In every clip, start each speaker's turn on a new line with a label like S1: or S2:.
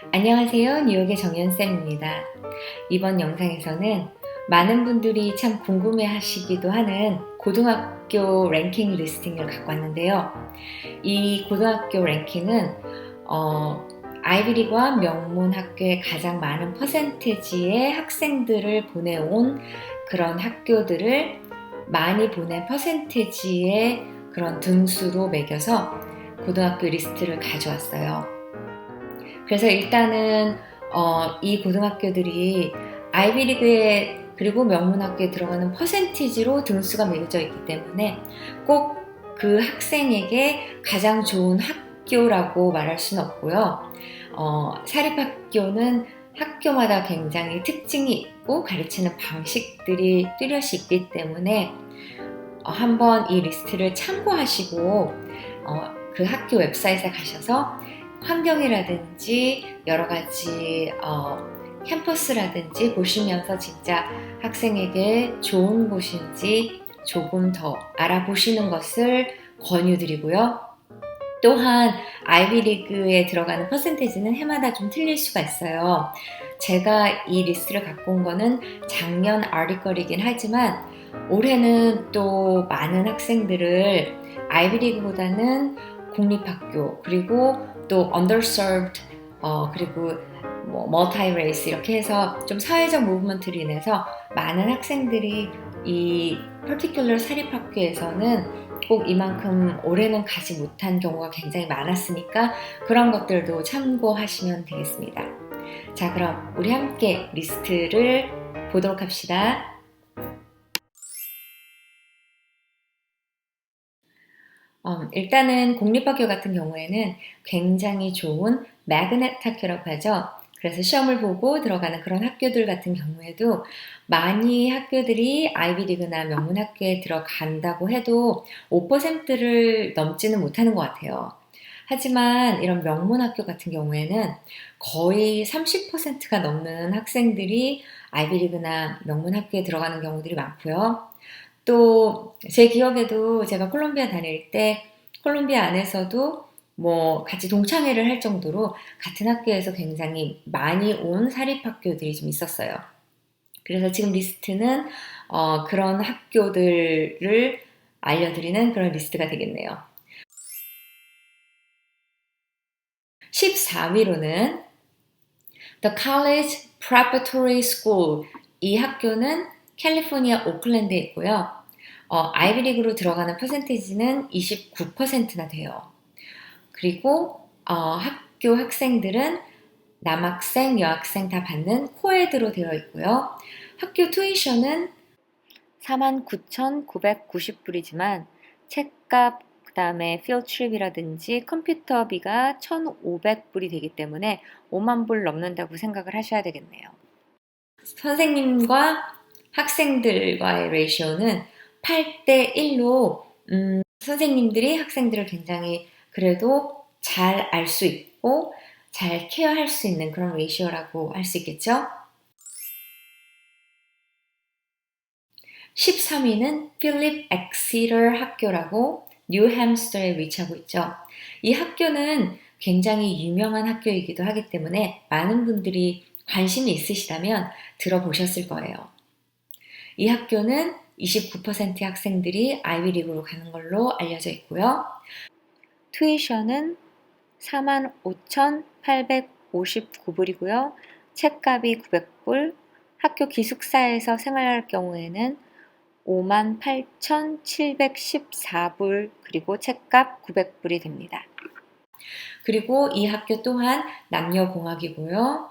S1: 안녕하세요. 뉴욕의 정연쌤입니다. 이번 영상에서는 많은 분들이 참 궁금해 하시기도 하는 고등학교 랭킹 리스팅을 갖고 왔는데요. 이 고등학교 랭킹은 아이비리그와 명문 학교에 가장 많은 퍼센테지의 학생들을 보내온 그런 학교들을 많이 보낸 퍼센테지의 그런 등수로 매겨서 고등학교 리스트를 가져왔어요. 그래서 일단은 이 고등학교들이 아이비리그에 그리고 명문학교에 들어가는 퍼센티지로 등수가 매겨져 있기 때문에 꼭 그 학생에게 가장 좋은 학교라고 말할 수는 없고요. 사립학교는 학교마다 굉장히 특징이 있고 가르치는 방식들이 뚜렷이 있기 때문에 한번 이 리스트를 참고하시고 그 학교 웹사이트에 가셔서 환경이라든지 여러 가지 캠퍼스라든지 보시면서 진짜 학생에게 좋은 곳인지 조금 더 알아보시는 것을 권유드리고요. 또한 아이비리그에 들어가는 퍼센테이지는 해마다 좀 틀릴 수가 있어요. 제가 이 리스트를 갖고 온 거는 작년 아티클이긴 하지만 올해는 또 많은 학생들을 아이비리그보다는 공립학교 그리고 또 underserved 그리고 멀티 레이스 이렇게 해서 좀 사회적 무브먼트로 인해서 많은 학생들이 이 particular 사립학교에서는 꼭 이만큼 올해는 가지 못한 경우가 굉장히 많았으니까 그런 것들도 참고하시면 되겠습니다. 자, 그럼 우리 함께 리스트를 보도록 합시다. 일단은 공립학교 같은 경우에는 굉장히 좋은 매그넷 학교라고 하죠. 그래서 시험을 보고 들어가는 그런 학교들 같은 경우에도 많이 학교들이 아이비리그나 명문학교에 들어간다고 해도 5%를 넘지는 못하는 것 같아요. 하지만 이런 명문학교 같은 경우에는 거의 30%가 넘는 학생들이 아이비리그나 명문학교에 들어가는 경우들이 많고요. 또 제 기억에도 제가 콜롬비아 다닐 때 콜롬비아 안에서도 같이 동창회를 할 정도로 같은 학교에서 굉장히 많이 온 사립학교들이 좀 있었어요. 그래서 지금 리스트는 그런 학교들을 알려드리는 그런 리스트가 되겠네요. 14위로는 The College Preparatory School. 이 학교는 캘리포니아 오클랜드에 있고요. 아이비리그로 들어가는 퍼센테이지는 29%나 돼요. 그리고 학교 학생들은 남학생, 여학생 다 받는 코에드로 되어 있고요. 학교 투이션은 49,990불이지만 책값, 그 다음에 필드트립이라든지 컴퓨터비가 1,500불이 되기 때문에 5만 불 넘는다고 생각을 하셔야 되겠네요. 선생님과 학생들과의 레이쇼는 8대 1로 선생님들이 학생들을 굉장히 그래도 잘 알 수 있고 잘 케어할 수 있는 그런 레이쇼라고 할 수 있겠죠. 13위는 필립 엑시터 학교라고 뉴햄스터에 위치하고 있죠. 이 학교는 굉장히 유명한 학교이기도 하기 때문에 많은 분들이 관심이 있으시다면 들어보셨을 거예요. 이 학교는 29%의 학생들이 아이비리그로 가는 걸로 알려져 있고요. 투이션은 45,859불이고요. 책값이 900불, 학교 기숙사에서 생활할 경우에는 58,714불 그리고 책값 900불이 됩니다. 그리고 이 학교 또한 남녀공학이고요.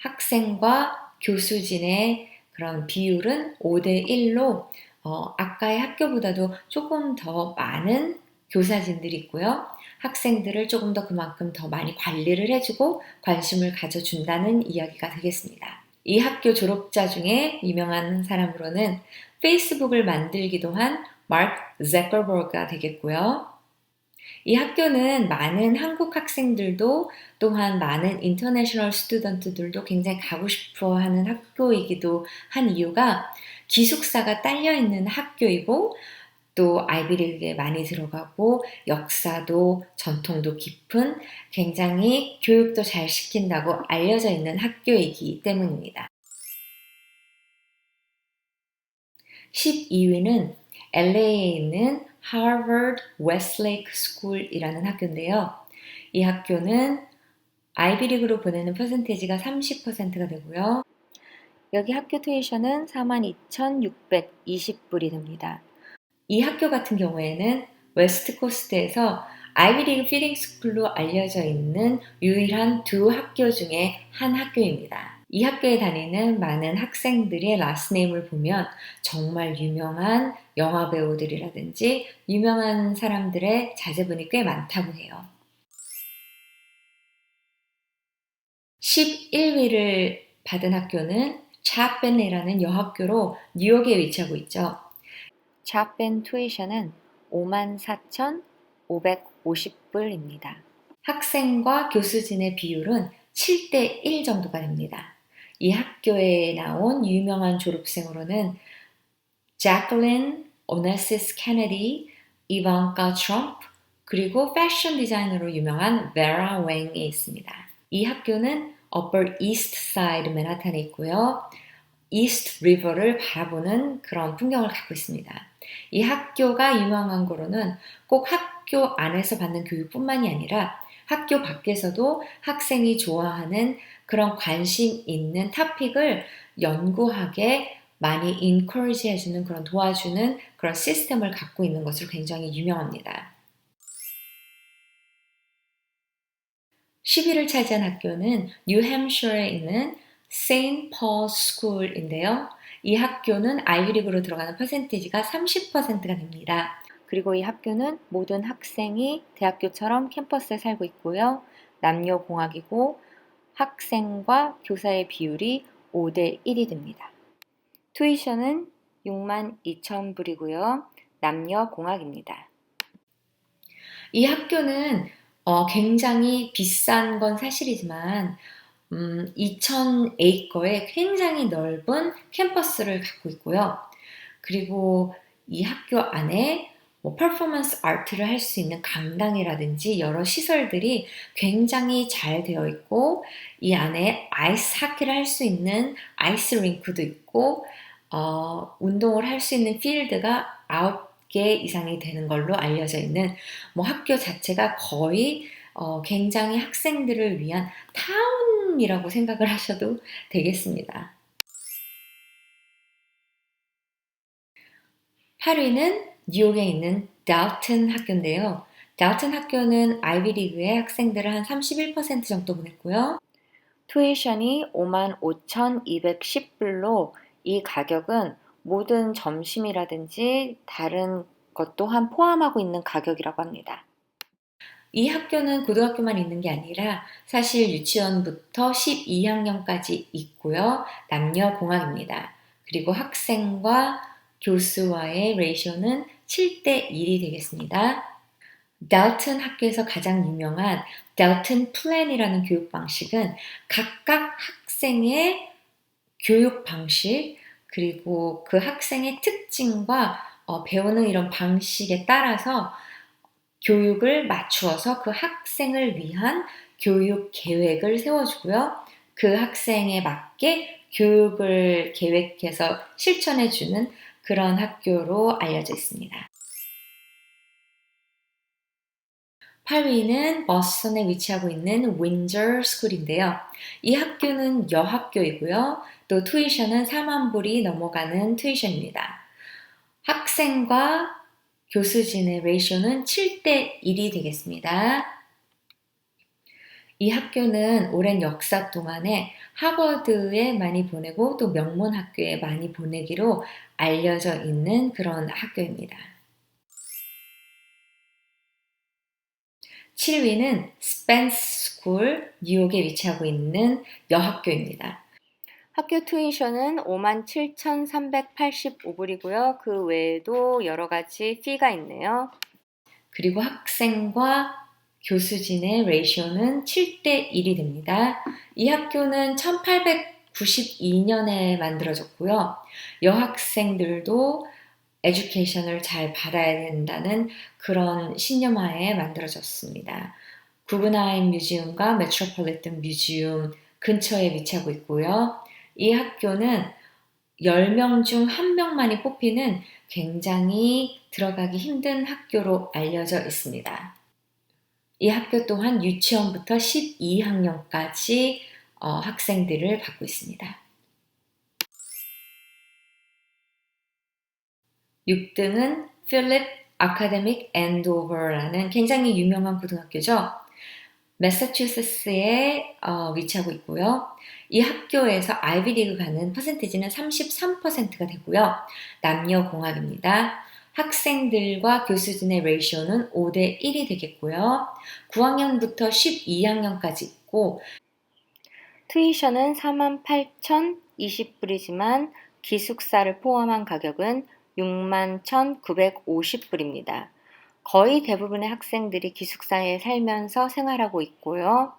S1: 학생과 교수진의 그런 비율은 5대 1로 아까의 학교보다도 조금 더 많은 교사진들이 있고요. 학생들을 조금 더 그만큼 더 많이 관리를 해주고 관심을 가져준다는 이야기가 되겠습니다. 이 학교 졸업자 중에 유명한 사람으로는 페이스북을 만들기도 한 마크 자커버그가 되겠고요. 이 학교는 많은 한국 학생들도 또한 많은 인터내셔널 스튜던트들도 굉장히 가고 싶어 하는 학교이기도 한 이유가 기숙사가 딸려 있는 학교이고 또 아이비리그에 많이 들어가고 역사도 전통도 깊은 굉장히 교육도 잘 시킨다고 알려져 있는 학교이기 때문입니다. 12위는 LA에 있는 Harvard Westlake School이라는 학교인데요. 이 학교는 아이비리그로 보내는 퍼센테이지가 30%가 되고요. 여기 학교 투이션은 42,620불이 됩니다. 이 학교 같은 경우에는 웨스트 코스트에서 아이비리그 피딩 스쿨로 알려져 있는 유일한 두 학교 중에 한 학교입니다. 이 학교에 다니는 많은 학생들의 라스트네임을 보면 정말 유명한 영화 배우들이라든지 유명한 사람들의 자제분이 꽤 많다고 해요. 11위를 받은 학교는 차펜이라는 여학교로 뉴욕에 위치하고 있죠. 차펜 투이션은 54,550불입니다. 학생과 교수진의 비율은 7대1 정도가 됩니다. 이 학교에 나온 유명한 졸업생으로는 자클린 오네시스 케네디, 이반카 트럼프, 그리고 패션 디자이너로 유명한 베라 웽이 있습니다. 이 학교는 Upper East Side 맨하탄에 있고요. 이스트 리버를 바라보는 그런 풍경을 갖고 있습니다. 이 학교가 유명한 거로는 꼭 학교 안에서 받는 교육뿐만이 아니라 학교 밖에서도 학생이 좋아하는 그런 관심 있는 토픽을 연구하게 많이 encourage 해주는 그런 도와주는 그런 시스템을 갖고 있는 것으로 굉장히 유명합니다. 10위를 차지한 학교는 뉴햄셔에 있는 St. Paul's School인데요. 이 학교는 아이비리그로 들어가는 퍼센테이지가 30%가 됩니다. 그리고 이 학교는 모든 학생이 대학교처럼 캠퍼스에 살고 있고요. 남녀공학이고 학생과 교사의 비율이 5대1이 됩니다. 투이션은 62,000불이고요. 남녀공학입니다. 이 학교는 굉장히 비싼 건 사실이지만 2,000에이커의 굉장히 넓은 캠퍼스를 갖고 있고요. 그리고 이 학교 안에 퍼포먼스 아트를 할 수 있는 강당이라든지 여러 시설들이 굉장히 잘 되어 있고 이 안에 아이스 하키를 할 수 있는 아이스 링크도 있고 운동을 할 수 있는 필드가 9개 이상이 되는 걸로 알려져 있는 학교 자체가 거의 굉장히 학생들을 위한 타운이라고 생각을 하셔도 되겠습니다. 8위는 뉴욕에 있는 달튼 학교인데요. 달튼 학교는 아이비리그의 학생들을 한 31% 정도 보냈고요. 투이션이 55,210불로 이 가격은 모든 점심이라든지 다른 것 또한 포함하고 있는 가격이라고 합니다. 이 학교는 고등학교만 있는 게 아니라 사실 유치원부터 12학년까지 있고요. 남녀공학입니다. 그리고 학생과 교수와의 레이쇼는 7대1이 되겠습니다. 달튼 학교에서 가장 유명한 달튼 플랜이라는 교육 방식은 각각 학생의 교육 방식 그리고 그 학생의 특징과 배우는 이런 방식에 따라서 교육을 맞추어서 그 학생을 위한 교육 계획을 세워주고요. 그 학생에 맞게 교육을 계획해서 실천해주는 그런 학교로 알려져 있습니다. 8위는 버스턴에 위치하고 있는 윈저 스쿨인데요. 이 학교는 여학교이고요. 또 투이션은 4만 불이 넘어가는 투이션입니다. 학생과 교수진의 레이쇼는 7대1이 되겠습니다. 이 학교는 오랜 역사 동안에 하버드에 많이 보내고 또 명문 학교에 많이 보내기로 알려져 있는 그런 학교입니다. 7위는 스펜스 스쿨, 뉴욕에 위치하고 있는 여학교입니다. 학교 투이션은 57,385불이고요. 그 외에도 여러 가지 피가 있네요. 그리고 학생과 교수진의 레이쇼는 7대1이 됩니다. 이 학교는 1892년에 만들어졌고요. 여학생들도 에듀케이션을 잘 받아야 된다는 그런 신념하에 만들어졌습니다. 구그나임 뮤지엄과 메트로폴리탄 뮤지엄 근처에 위치하고 있고요. 이 학교는 10명 중 1명만이 뽑히는 굉장히 들어가기 힘든 학교로 알려져 있습니다. 이 학교 또한 유치원부터 12학년까지 학생들을 받고 있습니다. 6등은 필립 아카데믹 앤도버라는 굉장히 유명한 고등학교죠. 매사추세츠에 위치하고 있고요. 이 학교에서 아이비리그 가는 퍼센티지는 33%가 되고요. 남녀공학입니다. 학생들과 교수진의 레이쇼는 5대 1이 되겠고요. 9학년부터 12학년까지 있고 투이션은 48,020불이지만 기숙사를 포함한 가격은 61,950불입니다. 거의 대부분의 학생들이 기숙사에 살면서 생활하고 있고요.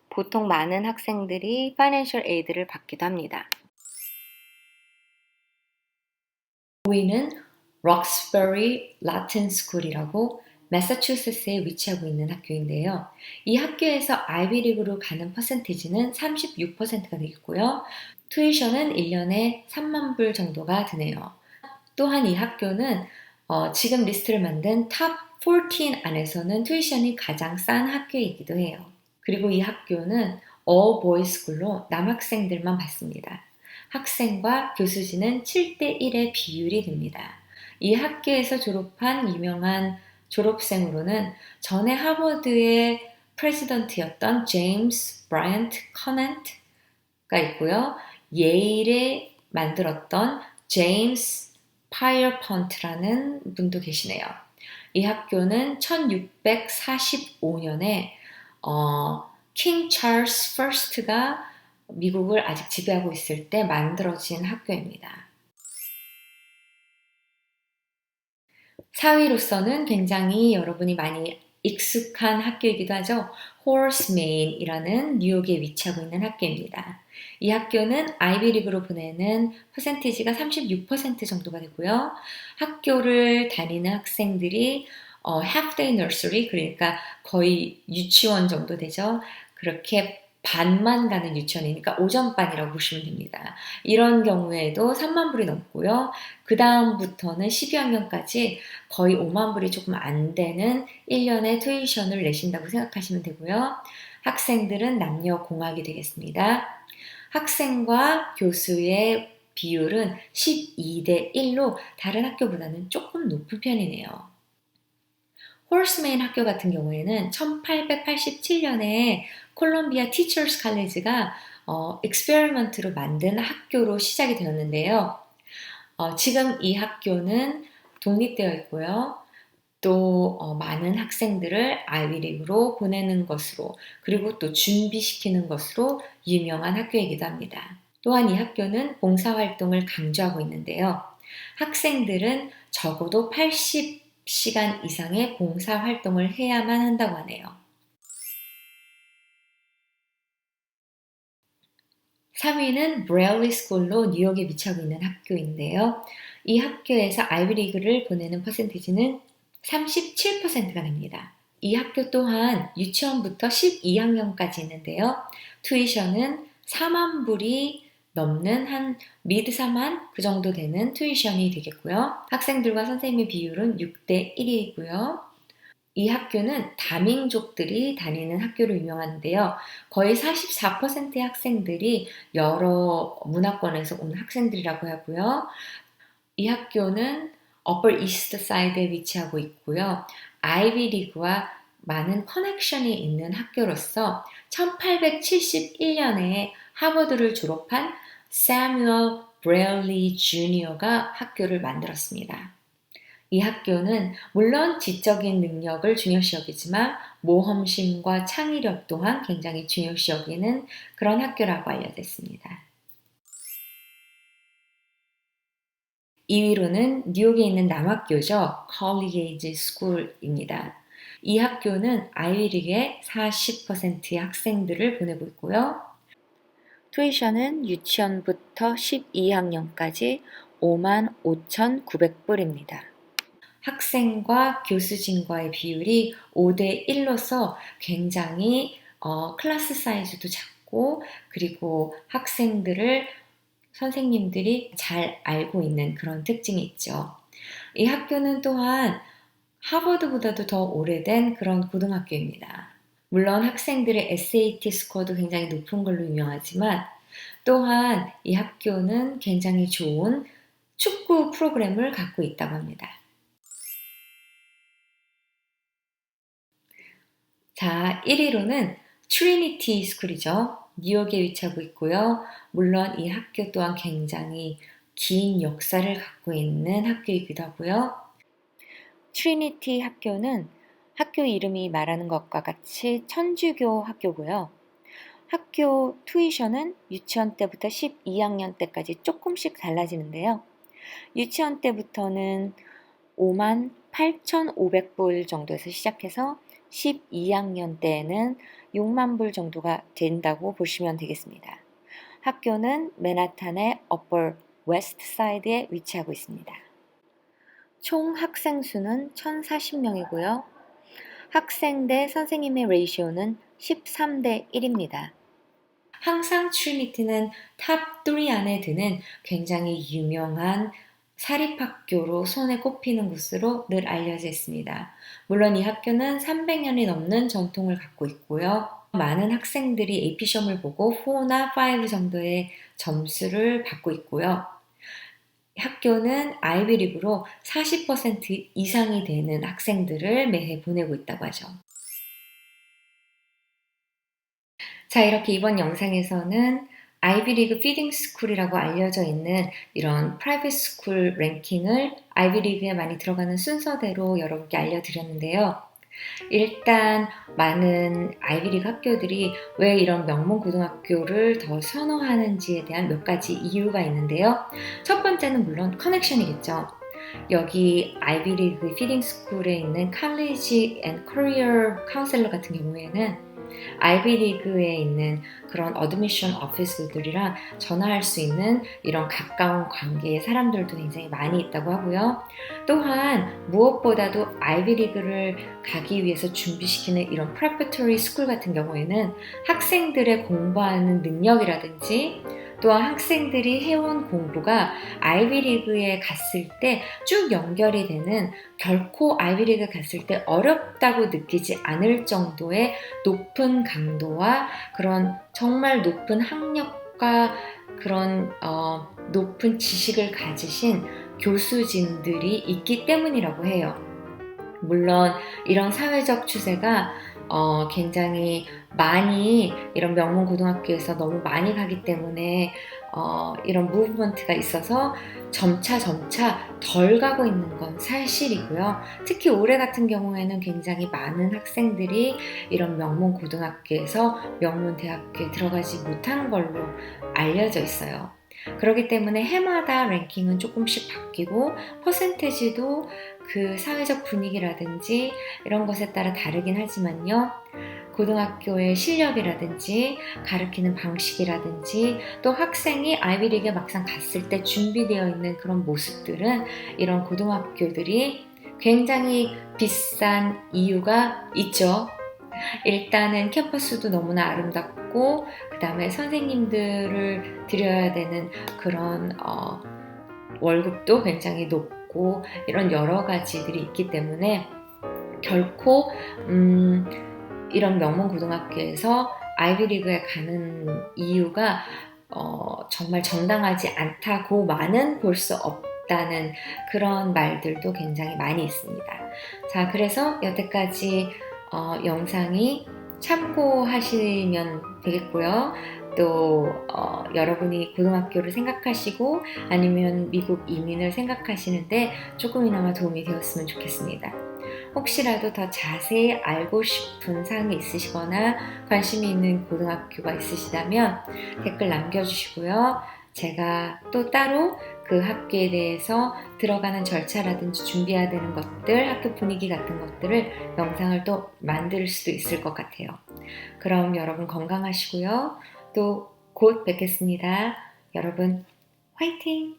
S1: 보통 많은 학생들이 파이낸셜 에이드를 받기도 합니다. 5위는 록스버리 라틴 스쿨이라고 매사추세츠스에 위치하고 있는 학교인데요. 이 학교에서 아이비리그로 가는 퍼센티지는 36%가 되겠고요. 투이션은 1년에 3만 불 정도가 드네요. 또한 이 학교는 지금 리스트를 만든 탑 14 안에서는 투이션이 가장 싼 학교이기도 해요. 그리고 이 학교는 all boys school로 남학생들만 받습니다. 학생과 교수진은 7대1의 비율이 됩니다. 이 학교에서 졸업한 유명한 졸업생으로는 전에 하버드의 프레지던트였던 제임스 브라이언트 커넨트가 있고요. 예일에 만들었던 제임스 파이어펀트라는 분도 계시네요. 이 학교는 1645년에 킹 찰스 퍼스트가 미국을 아직 지배하고 있을 때 만들어진 학교입니다. 4위로서는 굉장히 여러분이 많이 익숙한 학교이기도 하죠. 호러스메인이라는 뉴욕에 위치하고 있는 학교입니다. 이 학교는 아이비리그로 보내는 퍼센티지가 36% 정도가 되고요. 학교를 다니는 학생들이 half day nursery, 그러니까 거의 유치원 정도 되죠. 그렇게 반만 가는 유치원이니까 오전반이라고 보시면 됩니다. 이런 경우에도 3만 불이 넘고요. 그 다음부터는 12학년까지 거의 5만 불이 조금 안 되는 1년의 투이션을 내신다고 생각하시면 되고요. 학생들은 남녀 공학이 되겠습니다. 학생과 교수의 비율은 12대 1로 다른 학교보다는 조금 높은 편이네요. 호러스메인 학교 같은 경우에는 1887년에 콜롬비아 티처스 칼리지가 익스페리먼트로 만든 학교로 시작이 되었는데요. 지금 이 학교는 독립되어 있고요. 또 많은 학생들을 아이비리그로 보내는 것으로, 그리고 또 준비시키는 것으로 유명한 학교이기도 합니다. 또한 이 학교는 봉사활동을 강조하고 있는데요. 학생들은 적어도 80시간 이상의 봉사활동을 해야만 한다고 하네요. 3위는 브레일리 스쿨로 뉴욕에 위치하고 있는 학교인데요. 이 학교에서 아이비리그를 보내는 퍼센티지는 37%가 됩니다. 이 학교 또한 유치원부터 12학년까지 있는데요. 투이션은 4만 불이 넘는 한 미드 4만 그 정도 되는 투이션이 되겠고요. 학생들과 선생님의 비율은 6대 1이고요. 이 학교는 다민족들이 다니는 학교로 유명한데요. 거의 44%의 학생들이 여러 문화권에서 온 학생들이라고 하고요. 이 학교는 Upper East Side에 위치하고 있고요. 아이비리그와 많은 커넥션이 있는 학교로서 1871년에 하버드를 졸업한 사뮤얼 브레일리 주니어가 학교를 만들었습니다. 이 학교는 물론 지적인 능력을 중요시 여기지만 모험심과 창의력 또한 굉장히 중요시 여기는 그런 학교라고 알려져 있습니다. 2위로는 뉴욕에 있는 남학교죠. 컬리게이지 스쿨입니다. 이 학교는 아이비리그의 40%의 학생들을 보내고 있고요. 투이션은 유치원부터 12학년까지 55,900불입니다. 학생과 교수진과의 비율이 5대 1로서 굉장히 클래스 사이즈도 작고 그리고 학생들을 선생님들이 잘 알고 있는 그런 특징이 있죠. 이 학교는 또한 하버드보다도 더 오래된 그런 고등학교입니다. 물론 학생들의 SAT 스코어도 굉장히 높은 걸로 유명하지만 또한 이 학교는 굉장히 좋은 축구 프로그램을 갖고 있다고 합니다. 자, 1위로는 트리니티 스쿨이죠. 뉴욕에 위치하고 있고요. 물론 이 학교 또한 굉장히 긴 역사를 갖고 있는 학교이기도 하고요. 트리니티 학교는 학교 이름이 말하는 것과 같이 천주교 학교고요. 학교 투이션은 유치원 때부터 12학년 때까지 조금씩 달라지는데요. 유치원 때부터는 58,500불 정도에서 시작해서 12학년 때에는 6만 불 정도가 된다고 보시면 되겠습니다. 학교는 맨하탄의 Upper West Side에 위치하고 있습니다. 총 학생 수는 1,040명이고요. 학생 대 선생님의 레이시오는 13대 1입니다. 항상 트리니티는 탑 3 안에 드는 굉장히 유명한 사립학교로 손에 꼽히는 곳으로 늘 알려져 있습니다. 물론 이 학교는 300년이 넘는 전통을 갖고 있고요. 많은 학생들이 AP 시험을 보고 4나 5 정도의 점수를 받고 있고요. 학교는 아이비리그로 40% 이상이 되는 학생들을 매해 보내고 있다고 하죠. 자, 이렇게 이번 영상에서는 아이비리그 피딩 스쿨이라고 알려져 있는 이런 프라이빗 스쿨 랭킹을 아이비리그에 많이 들어가는 순서대로 여러분께 알려드렸는데요. 일단 많은 아이비리그 학교들이 왜 이런 명문 고등학교를 더 선호하는지에 대한 몇 가지 이유가 있는데요. 첫 번째는 물론 커넥션이겠죠. 여기 아이비리그 피딩 스쿨에 있는 칼리지 앤 커리어 카운셀러 같은 경우에는 아이비리그에 있는 그런 어드미션 오피스들이랑 전화할 수 있는 이런 가까운 관계의 사람들도 굉장히 많이 있다고 하고요. 또한 무엇보다도 아이비리그를 가기 위해서 준비시키는 이런 프레퍼토리 스쿨 같은 경우에는 학생들의 공부하는 능력이라든지 또한 학생들이 해온 공부가 아이비리그에 갔을 때 쭉 연결이 되는 결코 아이비리그 갔을 때 어렵다고 느끼지 않을 정도의 높은 강도와 그런 정말 높은 학력과 그런 높은 지식을 가지신 교수진들이 있기 때문이라고 해요. 물론 이런 사회적 추세가 굉장히 많이 이런 명문 고등학교에서 너무 많이 가기 때문에 이런 무브먼트가 있어서 점차 덜 가고 있는 건 사실이고요. 특히 올해 같은 경우에는 굉장히 많은 학생들이 이런 명문 고등학교에서 명문 대학교에 들어가지 못한 걸로 알려져 있어요. 그렇기 때문에 해마다 랭킹은 조금씩 바뀌고 퍼센테지도 그 사회적 분위기라든지 이런 것에 따라 다르긴 하지만요. 고등학교의 실력이라든지 가르치는 방식이라든지 또 학생이 아이비리그에 막상 갔을 때 준비되어 있는 그런 모습들은 이런 고등학교들이 굉장히 비싼 이유가 있죠. 일단은 캠퍼스도 너무나 아름답고 그 다음에 선생님들을 들여야 되는 그런 월급도 굉장히 높고 이런 여러 가지들이 있기 때문에 결코 이런 명문 고등학교에서 아이비리그에 가는 이유가 정말 정당하지 않다고만은 볼 수 없다는 그런 말들도 굉장히 많이 있습니다. 자, 그래서 여태까지 영상이 참고하시면 되겠고요. 또 여러분이 고등학교를 생각하시고 아니면 미국 이민을 생각하시는데 조금이나마 도움이 되었으면 좋겠습니다. 혹시라도 더 자세히 알고 싶은 사항이 있으시거나 관심이 있는 고등학교가 있으시다면 댓글 남겨주시고요. 제가 또 따로 그 학교에 대해서 들어가는 절차라든지 준비해야 되는 것들, 학교 분위기 같은 것들을 영상을 또 만들 수도 있을 것 같아요. 그럼 여러분 건강하시고요. 또 곧 뵙겠습니다. 여러분 화이팅!